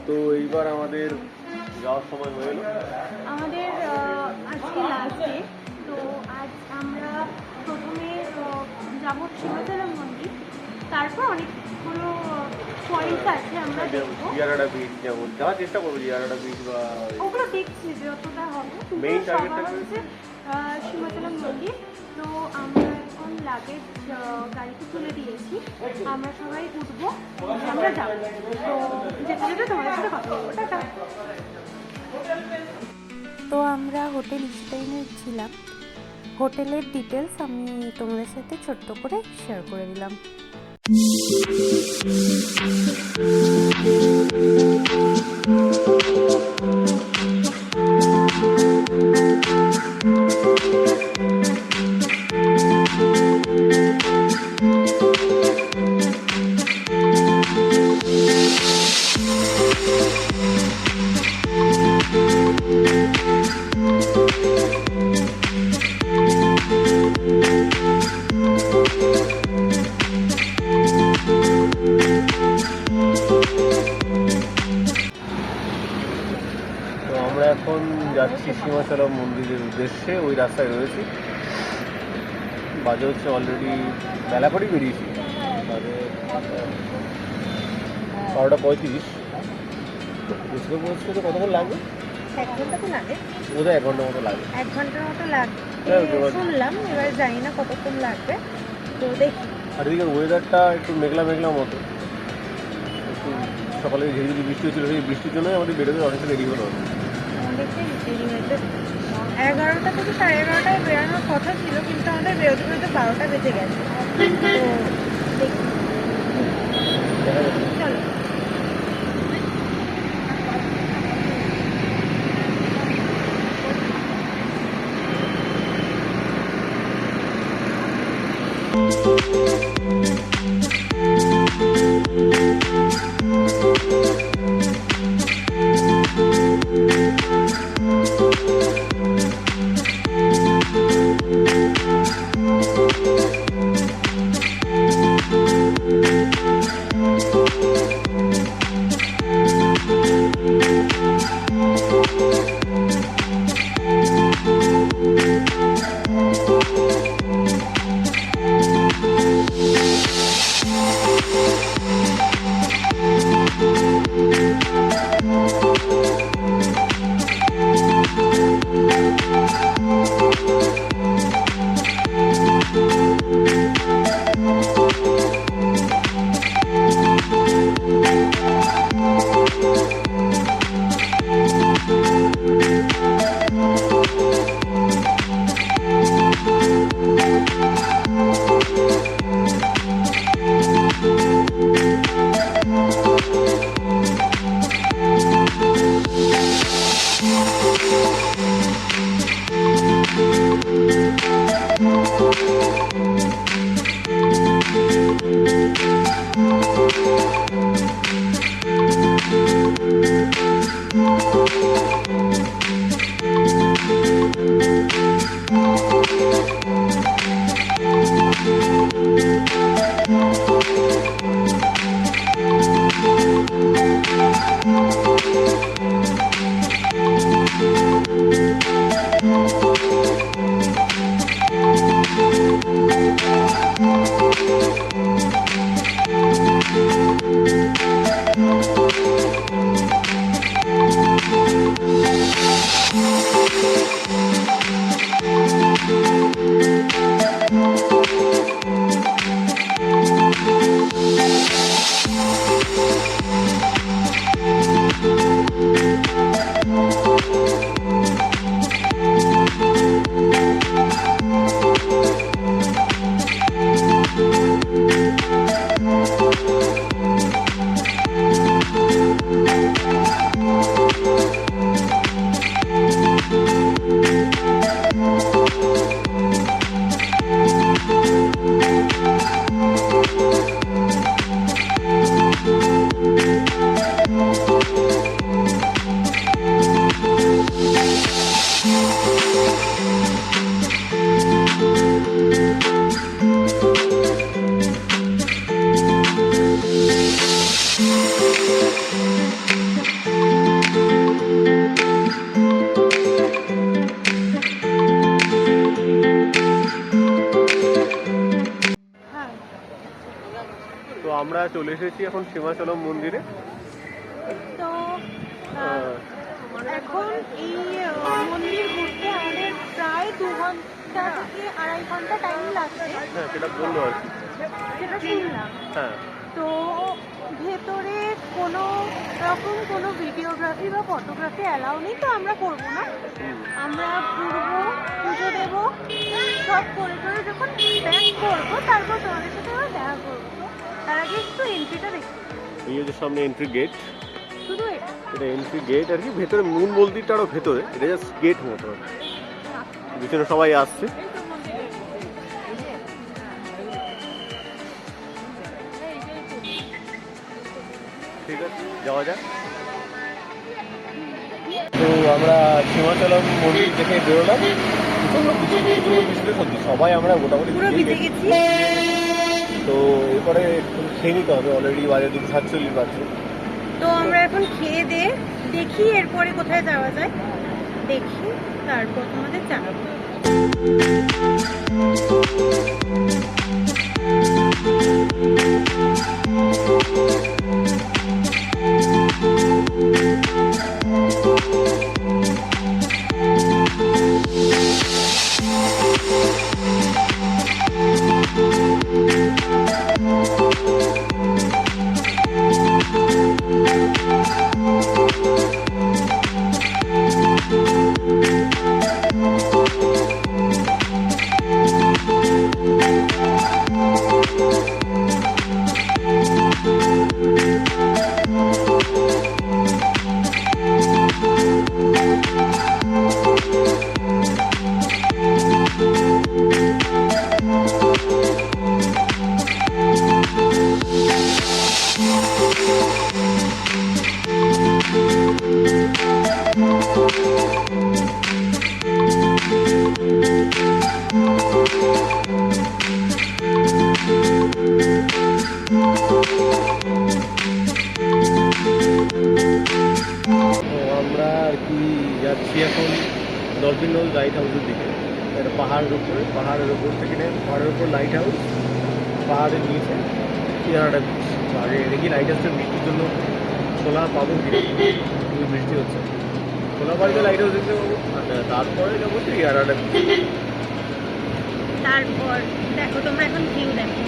তো এইবার আমাদের যাওয়ার সময় হয়ে গেল। আমাদের আজকে লাস্ট ডে। তো আজ আমরা প্রথমে যাব শিবতলা মন্দির, তারপর অনেকগুলো পয়েন্টস আছে আমরা দেখবো। জিয়ারাডা বিচ যেমন যাওয়ার চেষ্টা করবো, জিয়ারাডা বিচ বা ওগুলো দেখছি যতটা হবে, Main কিন্তু target সবার টা হচ্ছে শিবতলা মন্দির। তো আমরা এখন লাগেজ গাড়িতে তুলে দিয়েছি, আমরা সবাই উঠবো, আমরা যাবো। তো যেতে যেতে তোমাদের সাথে কথা বলবো। টাটা। তো আমরা হোটেল ইস্টাইনে ছিলাম। হোটেলের ডিটেলস আমি তোমাদের সাথে ছোট্ট করে শেয়ার করে দিলাম। তো আমরা এখন যাচ্ছি সীমাচলম মন্দিরের উদ্দেশ্যে, ওই রাস্তায় রয়েছি। বাজে হচ্ছে অলরেডি বেলা করেই বেরিয়েছি, বাজে 12:35। বুঝতে পৌঁছতে তো কতক্ষণ লাগবে? 1 ঘন্টা তো লাগে, বোধহয় 1 ঘন্টার মতো লাগবে। 1 ঘন্টার মতো লাগবে হ্যাঁ, শুনলাম, এবার জানি না কতক্ষণ লাগবে, তো দেখি। আর এদিকে ওয়েদারটা একটু মেঘলা মেঘলা মতো, একটু সকালে ঝিরিঝিরি বৃষ্টি হচ্ছিল, সেই বৃষ্টির জন্যই আমাদের বেরোতে অনেকটা দেরি হলো। অনেকটাই দেরি হয়েছে। 11টা থেকে 11:30টায় বেরোনোর কথা ছিল, কিন্তু আমাদের বেরোতে বেরোতে 12টা বেজে গেছে। তো দেখি, চলো। তো আমরা চলে এসেছি এখন সীমাচলম মন্দিরে। তো এখন এই মন্দির ঘুরতে আমাদের প্রায় 2 ঘন্টা থেকে 2.5 ঘন্টা টাইম লাগছে, হ্যাঁ সেটা বললো আর কি। সেটা শুনলাম। হ্যাঁ তো ভেতরে কোনো রকম কোনো ভিডিওগ্রাফি বা ফটোগ্রাফি অ্যালাউ নেই, তো আমরা করবো না। আমরা ঘুরবো, পুজো দেবো, সব করে টরে যখন ব্যাক করবো তারপর তোমাদের সাথে আমরা দেখা করবো। তো তার আগে একটু এন্ট্রিটা দেখি, এই হচ্ছে সামনে এন্ট্রি গেট। শুধু এটা। এটা এন্ট্রি গেট আর কি, ভেতরে মূল মন্দিরটা আরও ভেতরে, এটা জাস্ট গেট মতো। পিছনে সবাই আসছে। ঠিক আছে যাওয়া যাক। তো আমরা সীমাচলম মন্দির দেখে বেরোলাম। সত্যি সবাই আমরা মোটামুটি পুরো ভিজে ভিজে গেছি। গেছি। তো এরপরে একটু খেয়ে নিতে হবে, অলরেডি বাজে 2:47 বাজছে। তো আমরা এখন খেয়ে দিয়ে দেখি এরপরে কোথায় যাওয়া যায়, দেখি তারপর তোমাদের জানাবো। আমরা আর কি যাচ্ছি এখন ডলফিন নজ লাইট হাউসের দিকে। একটা পাহাড়ের উপরে, পাহাড়ের উপর থেকে পাহাড়ের উপর লাইট হাউস, পাহাড়ের নিচে কিনারাটা বিচ। আগে দেখি লাইট হাউসটা বৃষ্টির জন্য খোলা পাবো কি, খুবই বৃষ্টি হচ্ছে। খোলা পাড়িতে লাইট হাউস দেখতে পাবো, তারপরে যাবো ইয়ারাটা বিচ। তারপর দেখো তোমরা এখন ভিউ দেখো।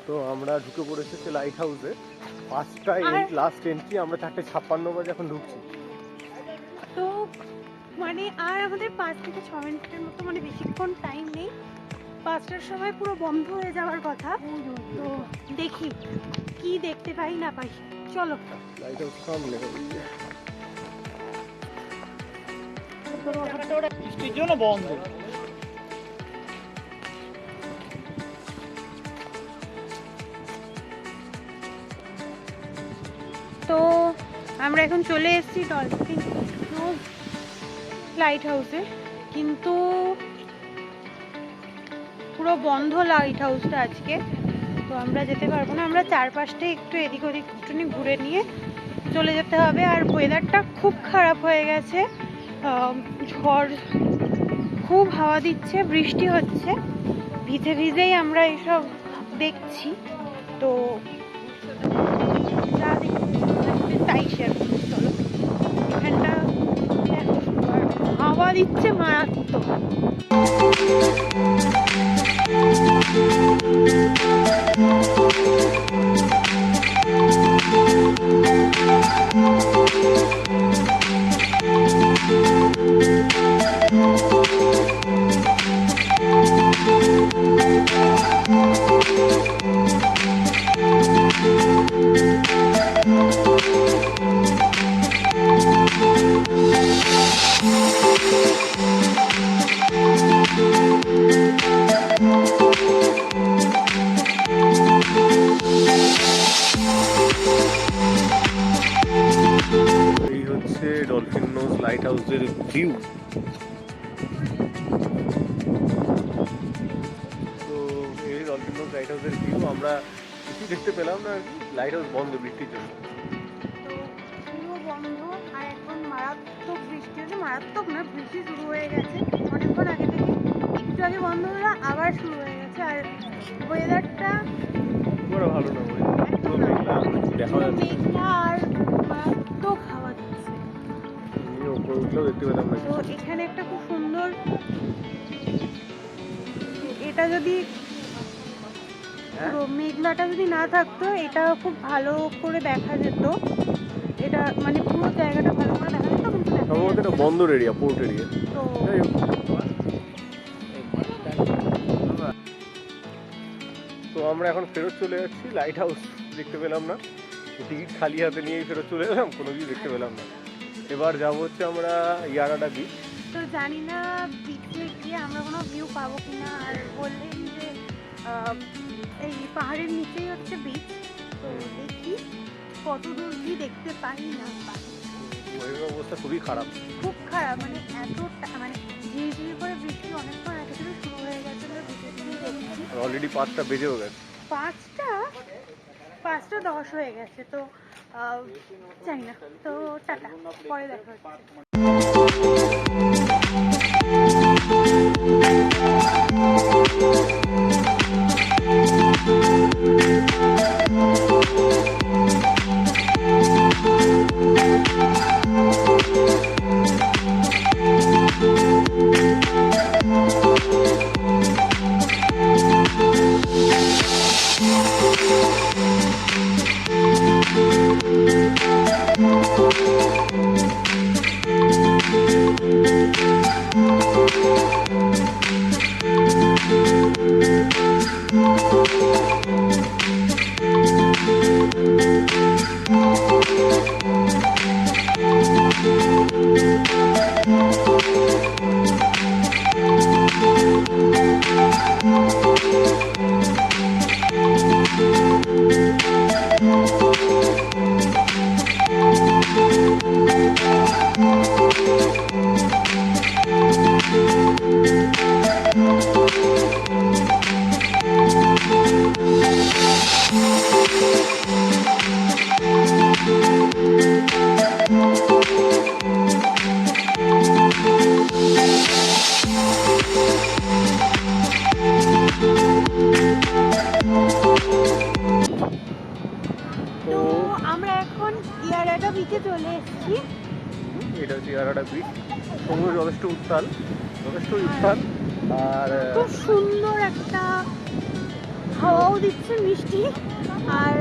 তো আমরা ঢুকে পড়েছি লাইট হাউসে। 5টায় লাস্ট এন্ট্রি, আমরা 4:56 বাজে এখন ঢুকছি। তো মানে আর আমাদের 5 থেকে 6 মিনিটের মতো, মানে বেশিক্ষণ টাইম নেই। 5টার সময় পুরো বন্ধ হয়ে যাওয়ার কথা। তো দেখি কি দেখতে পাই না পাই, চলো। লাইট হাউস সামনে বৃষ্টির জন্য বন্ধ। তো আমরা এখন চলে এসেছি ডলফিন নোজ লাইট হাউসে, কিন্তু পুরো বন্ধ লাইট হাউসটা আজকে। তো আমরা যেতে পারবো না, আমরা চারপাশটা একটু এদিক ওদিক একটুখানি ঘুরে নিয়ে চলে যেতে হবে। আর ওয়েদারটা খুব খারাপ হয়ে গেছে, ঝড়, খুব হাওয়া দিচ্ছে, বৃষ্টি হচ্ছে, ভিজে ভিজেই আমরা এইসব দেখছি। তো যা দেখছি তাই শেয়ার করছি। চলো, এখানটা দেখো, আর হাওয়া দিচ্ছে মারাত্মক। এই হচ্ছে ডলফিন নোজ লাইট হাউসের ভিউ। তো এই ডলফিন নোজ লাইট হাউসের ভিউ আমরা কিছু দেখতে পেলাম না, লাইট হাউস বন্ধ বৃষ্টির জন্য। তো পুরো বন্ধ, আর এখন মারাত্মক বৃষ্টি হচ্ছে। মারাত্মক না, বৃষ্টি শুরু হয়ে গেছে অনেকক্ষণ আগে থেকে, একটু আগে বন্ধ হলো, আবার শুরু হয়ে গেছে। আর ওয়েদারটা খুব ভালো না, পুরো মেঘলা, দেখা যাচ্ছে মেঘলা আর মারাত্মক হাওয়া দিচ্ছে। উপরে উঠলেও দেখতে পেলাম না। তো এখানে একটা খুব সুন্দর, এটা যদি পুরো মেঘলাটা যদি না থাকতো, এটা খুব ভালো করে দেখা যেত। এটা মানে পুরো জায়গাটা ভালো করে দেখা যেত, কিন্তু দেখা সম্ভবত এটা যাচ্ছে না। বন্দর এরিয়া, পোর্ট এরিয়া। তো তো আমরা এখন ফেরত চলে যাচ্ছি, লাইট হাউস দেখতে পেলাম না, টিকিট খালি হাতে নিয়েই ফেরত চলে এলাম, কোনো কিছু দেখতে পেলাম না। এবার যাবো হচ্ছে আমরা ইয়ারাডা বিচ। তো জানি না বিচে গিয়ে আমরা কোনো ভিউ পাবো কিনা। আর বললেন যে এই পাহাড়ের নিচেই হচ্ছে বিচ, তো দেখি কত দূর কি দেখতে পাই না পাই। ওয়ের অবস্থা খুবই খারাপ। খুব খারাপ, মানে এত মানে ঝিরিঝিরি করে বৃষ্টি অনেকক্ষণ আগে থেকে শুরু হয়ে গেছে। দেখছি অলরেডি 5টা বেজেও গেছে। 5টা 10 হয়ে গেছে। তো জানি না, তো টাটা, পরে দেখা হচ্ছে। বিচে চলে এসেছি। এটা হচ্ছে ইয়ারাডা বিচ। সমুদ্র যথেষ্ট উত্তাল, আর খুব সুন্দর একটা হাওয়াও দিচ্ছে মিষ্টি। আর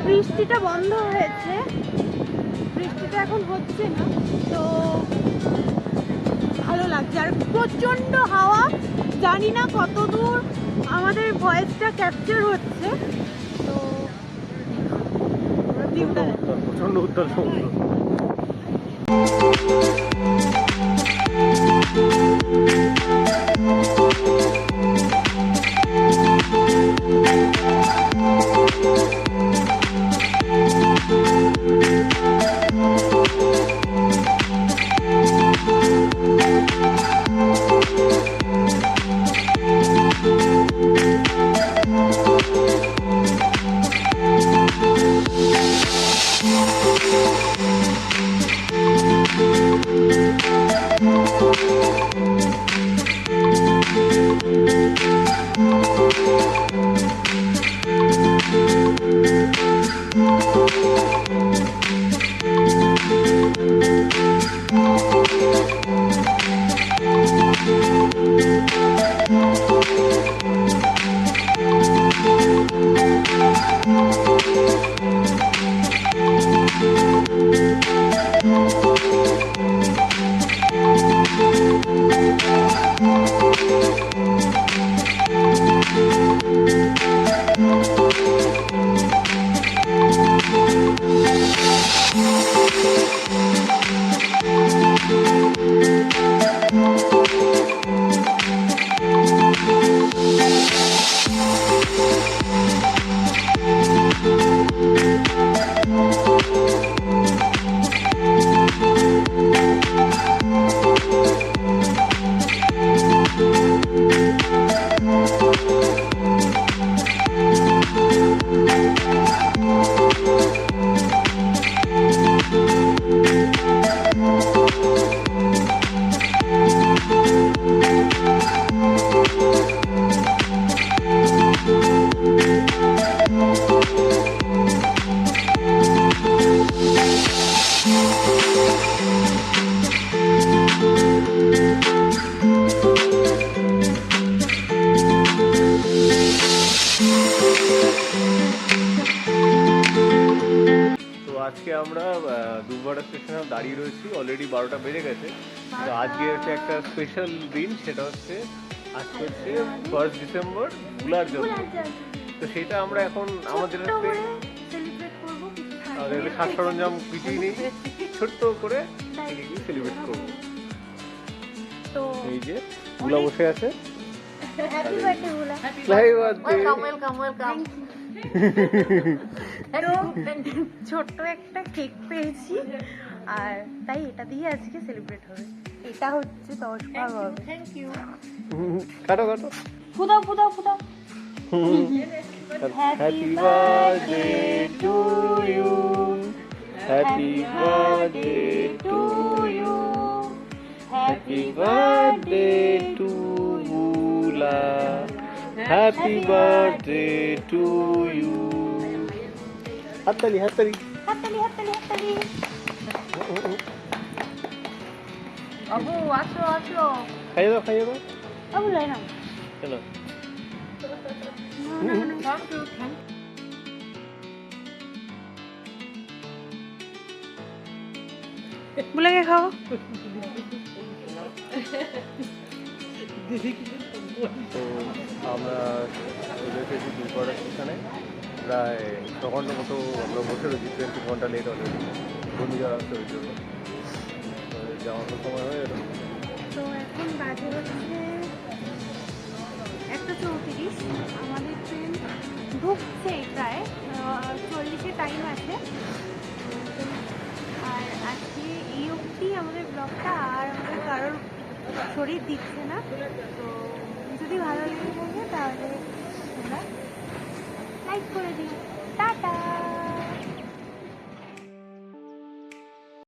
বৃষ্টিটা বন্ধ হয়েছে, বৃষ্টিটা এখন হচ্ছে না, তো ভালো লাগছে। আর প্রচণ্ড হাওয়া, জানি না কত দূর আমাদের ভয়েসটা ক্যাপচার হচ্ছে। তো প্রচন্ড উত্তাল সমুদ্র। তো আজকে আমরা দুর্গাটা স্টেশনে দাঁড়িয়ে রয়েছি, অলরেডি 12টা বেজে গেছে। তো আজকে হচ্ছে একটা স্পেশাল দিন, সেটা হচ্ছে আজকে হচ্ছে 1 ডিসেম্বর, ভুলার জন্য। তো সেটা আমরা এখন আমাদের হাতে সেলিব্রেট করবো কিছু থাকবে। আমাদের হাতে সাজ সরঞ্জাম কিছুই নেই, ছোট্ট করে সেলিব্রেট করবো। তো এই যে ভুলা বসে আছে। হ্যাপি বার্থডে ভোলা। Happy birthday! তো ছোট্ট একটা কেক পেয়েছি আর তাই এটা দিয়ে আজকে সেলিব্রেট হবে। এটা হচ্ছে 10 ভাগ হবে। Thank you. কাটো কাটো। ফুদাও ফুদাও ফুদাও। Happy birthday to you. Happy birthday to you. Happy birthday to Bula. Happy birthday to you. হাততালি হাততালি। হাততালি হাততালি হাততালি। আবু আসো আসো। খাইয়ে দাও খাইয়ে দাও। আবু লাই না। চলো। থ্যাংক ইউ থ্যাংক বুলাকে খাও। তো আমরা চলে এসেছি দুর্গাটা স্টেশনে, প্রায় 6 ঘন্টা মতো আমরা বসে রয়েছি, 20 ঘন্টা লেট অলরেডি ঘূর্ণিঝড় আসতে ওই জন্য। তো যাওয়ার তো সময় হয়ে গেল। তো এখন বাজে হচ্ছে 1:34। আমাদের ট্রেন ঢুকছে প্রায় 40-এ টাইম আছে। আর আজকে এই অবধি আমাদের ব্লগটা, আর আমাদের কারোর শরীর দিচ্ছে না। তো যদি ভালো লেগে থাকে তাহলে তোমরা লাইক করে দিও। টাটা।